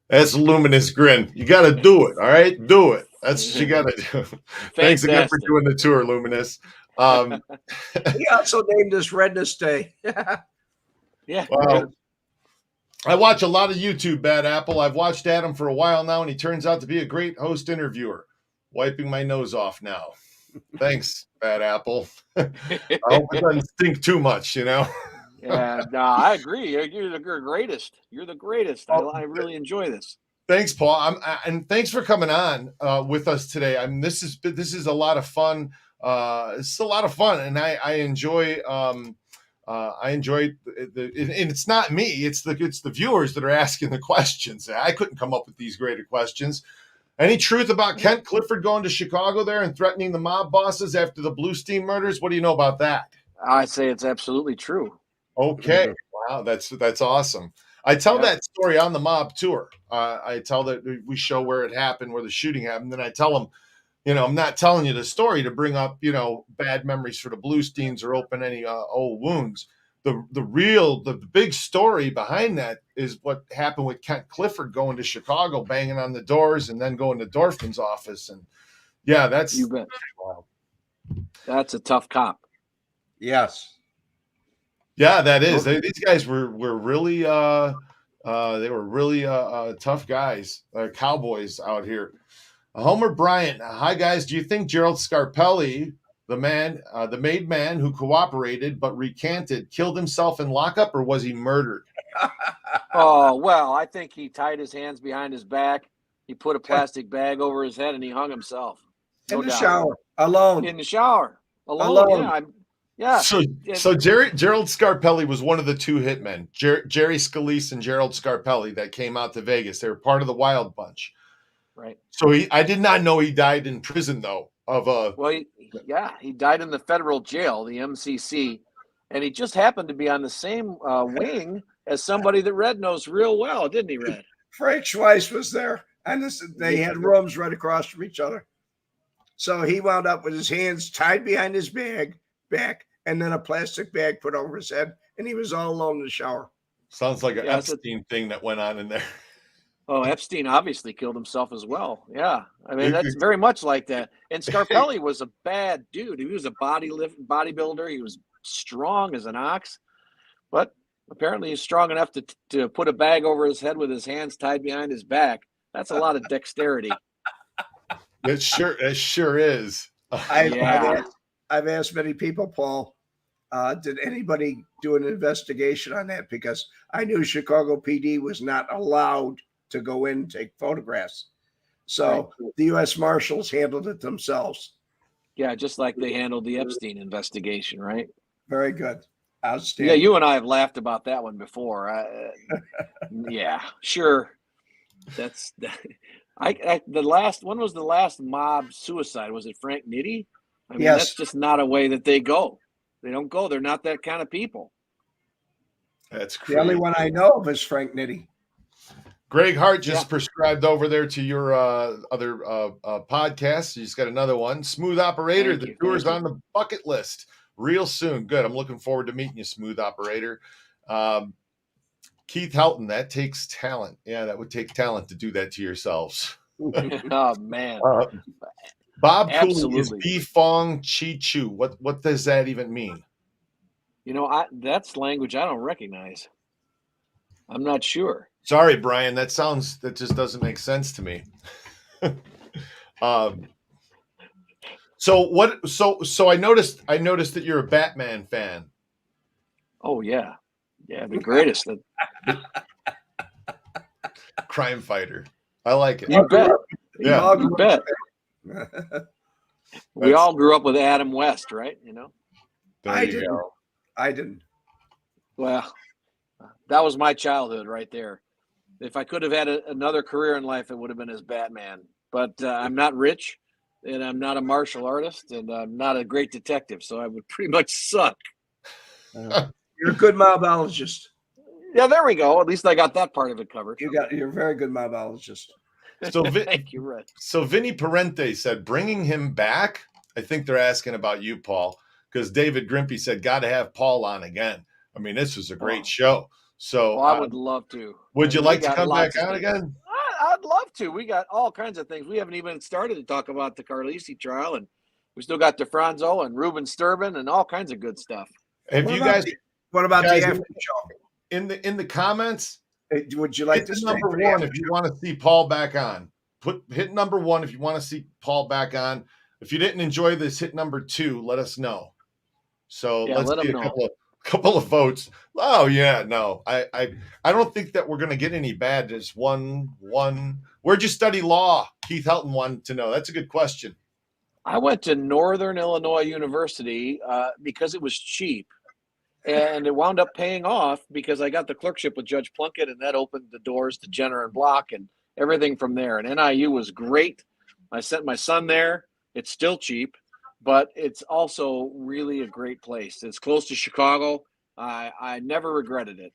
That's Luminous Grin. You got to do it, all right? Do it. That's what you got to do. Thanks again for doing the tour, Luminous. He also named us Rednesday. Yeah. Well, I watch a lot of YouTube, Bad Apple. I've watched Adam for a while now, and he turns out to be a great host interviewer. Wiping my nose off now. Thanks, Bad Apple. I hope it doesn't stink too much, you know? Yeah, no, I agree. You're the greatest. You're the greatest. I really enjoy this. Thanks, Paul. And thanks for coming on with us today. I mean, this is a lot of fun. It's a lot of fun, and I enjoy. I enjoy and it's not me. It's the viewers that are asking the questions. I couldn't come up with these greater questions. Any truth about Kent Clifford going to Chicago there and threatening the mob bosses after the Bluestein murders? What do you know about that? I say it's absolutely true. Okay. Wow, that's awesome. I tell Yeah. that story on the mob tour. I tell that we show where it happened, where the shooting happened. Then I tell them, I'm not telling you the story to bring up, bad memories for the Bluesteins or open any old wounds. The big story behind that is what happened with Kent Clifford going to Chicago, banging on the doors, and then going to Dorfman's office. And yeah, that's You bet. wow. That's a tough cop. Yes. Yeah, that is. These guys were really they were really tough guys, cowboys out here. Homer Bryant, hi guys. Do you think Gerald Scarpelli, the made man who cooperated but recanted, killed himself in lockup, or was he murdered? Oh, well, I think he tied his hands behind his back. He put a plastic bag over his head and he hung himself. No In the doubt. shower, alone. In the shower. Alone. Alone. Yeah. So Gerald Scarpelli was one of the two hitmen, Jerry Scalise and Gerald Scarpelli, that came out to Vegas. They were part of the Wild Bunch. Right. So I did not know he died in prison, though. He died in the federal jail, the MCC, and he just happened to be on the same wing as somebody that Red knows real well, didn't he, Red? Frank Schweiss was there, and they had rooms right across from each other. So he wound up with his hands tied behind his back, and then a plastic bag put over his head, and he was all alone in the shower. Sounds like an Epstein thing that went on in there. Oh, Epstein obviously killed himself as well. Yeah. I mean, that's very much like that. And Scarpelli was a bad dude. He was a bodybuilder. He was strong as an ox, but apparently he's strong enough to put a bag over his head with his hands tied behind his back. That's a lot of dexterity. It sure is. I've asked many people, Paul, did anybody do an investigation on that? Because I knew Chicago PD was not allowed to go in and take photographs. So the U.S. Marshals handled it themselves. Yeah, just like they handled the Epstein investigation, right? Very good. Outstanding. Yeah, you and I have laughed about that one before. Yeah, sure. That's when was the last mob suicide? Was it Frank Nitti? I mean, That's just not a way that they go. They don't go. They're not that kind of people. That's crazy. The only one I know of is Frank Nitti. Greg Hart just prescribed over there to your other podcast. He's got another one. Smooth Operator. The tour's on the bucket list real soon. Good. I'm looking forward to meeting you, Smooth Operator. Keith Helton, that takes talent. Yeah, that would take talent to do that to yourselves. Oh, man. Bob Cooley is Bifong Chi Chu. What does that even mean? That's language I don't recognize. I'm not sure. Sorry, Brian. That just doesn't make sense to me. So I noticed that you're a Batman fan. Oh yeah. Yeah, the greatest. Crime fighter. I like it. You bet. Yeah. You bet. We all grew up with Adam West, right? I didn't. Well, that was my childhood right there. If I could have had another career in life, it would have been as Batman. But I'm not rich, and I'm not a martial artist, and I'm not a great detective, so I would pretty much suck. You're a good mobologist. Yeah, there we go. At least I got that part of it covered. You're a very good mobologist. So Thank you, Red. So Vinny Parente said, bringing him back. I think they're asking about you, Paul, because David Grimpy said, got to have Paul on again. I mean, this was a great show. So I would love to. Would you like to come back on again? I'd love to. We got all kinds of things. We haven't even started to talk about the Carlisi trial, and we still got the Fronzo and Ruben Sturban and all kinds of good stuff. What about the after show? In the comments, would you like to hit number one if you want to see Paul back on? Hit number one if you want to see Paul back on. If you didn't enjoy this, hit number 2. Let us know. So let's see a couple of votes. Oh yeah, no, I don't think that we're going to get any bad. There's one. Where'd you study law? Keith Helton wanted to know. That's a good question. I went to Northern Illinois University because it was cheap. And it wound up paying off because I got the clerkship with Judge Plunkett, and that opened the doors to Jenner and Block, and everything from there. And NIU was great. I sent my son there. It's still cheap, but it's also really a great place. It's close to Chicago. I never regretted it.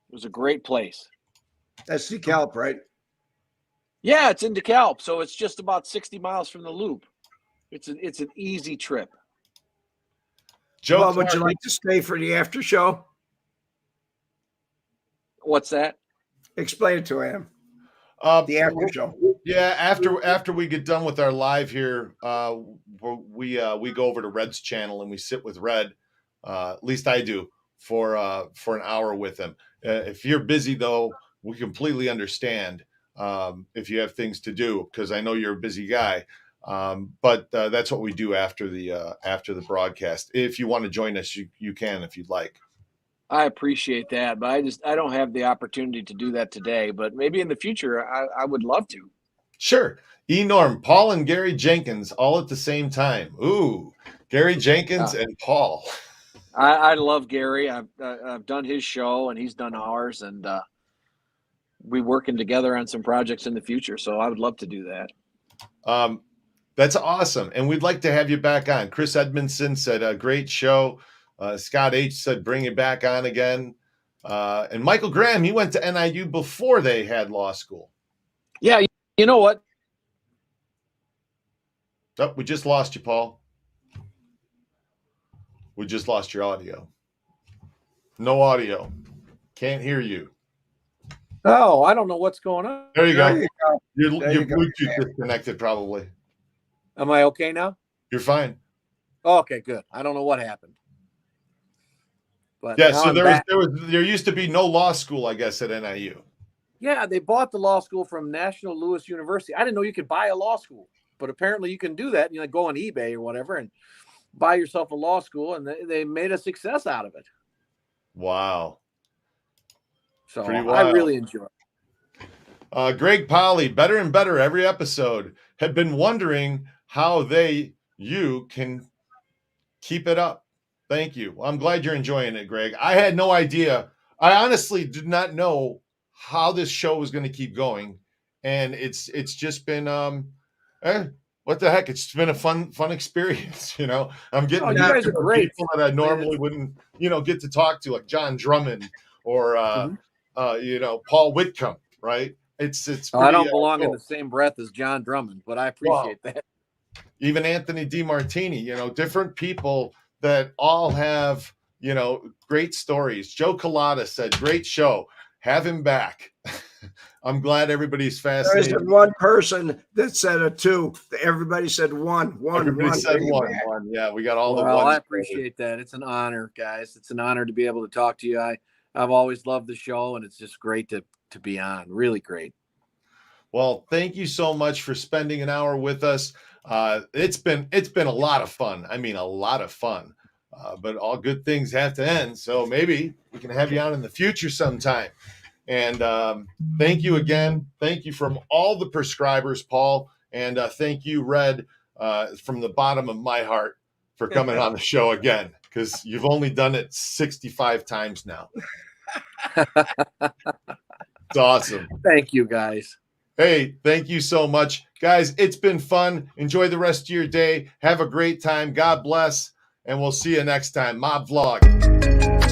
It was a great place. That's DeKalb, right? Yeah, it's in DeKalb, so it's just about 60 miles from the Loop. It's an easy trip. Joe, Well, would you like to stay for the after show? What's that? Explain it to him. The after show. Yeah, after we get done with our live here, we go over to Red's channel and we sit with Red. At least I do for an hour with him. If you're busy though, we completely understand if you have things to do, because I know you're a busy guy. But that's what we do after the broadcast. If you want to join us, you can if you'd like. I appreciate that, but I don't have the opportunity to do that today. But maybe in the future, I would love to. Sure. Norm, Paul and Gary Jenkins all at the same time. Ooh, Gary Jenkins and Paul. I love Gary. I've done his show and he's done ours, and we're working together on some projects in the future. So I would love to do that. That's awesome. And we'd like to have you back on. Chris Edmondson said a great show. Scott H said bring it back on again. And Michael Graham, he went to NIU before they had law school. Yeah, you know what? Oh, we just lost you, Paul. We just lost your audio. No audio. Can't hear you. Oh, I don't know what's going on. There you go. Your you go. Bluetooth disconnected probably. Am I okay now? You're fine. Oh, okay, good. I don't know what happened. But Yeah, now so I'm there back. used to be no law school, I guess, at NIU. Yeah, they bought the law school from National Louis University. I didn't know you could buy a law school, but apparently you can do that. You know, go on eBay or whatever and buy yourself a law school, and they made a success out of it. Wow. So Pretty I wild. really enjoy it. Greg Polly, better and better every episode. Had been wondering how you can keep it up. Thank you. Well, I'm glad you're enjoying it, Greg. I had no idea. I honestly did not know how this show was going to keep going, and it's just been what the heck? It's been a fun experience. You know, I'm getting you guys are great. people that I normally wouldn't, get to talk to, like John Drummond or Paul Whitcombe, right? It's I don't pretty, belong in cool. the same breath as John Drummond, but I appreciate that. Even Anthony DiMartini, different people that all have, great stories. Joe Collada said, great show. Have him back. I'm glad everybody's fascinated. There's one person that said a 2. Everybody said one. Everybody said one. Yeah, we got all the ones. I appreciate that. It's an honor, guys. It's an honor to be able to talk to you. I've always loved the show, and it's just great to be on. Really great. Well, thank you so much for spending an hour with us. It's been a lot of fun. I mean, a lot of fun. But all good things have to end. So maybe we can have you on in the future sometime. And thank you again. Thank you from all the prescribers, Paul. And thank you, Red, from the bottom of my heart for coming on the show again, because you've only done it 65 times now. It's awesome. Thank you, guys. Hey, thank you so much. Guys, it's been fun. Enjoy the rest of your day. Have a great time. God bless. And we'll see you next time. Mob Vlog.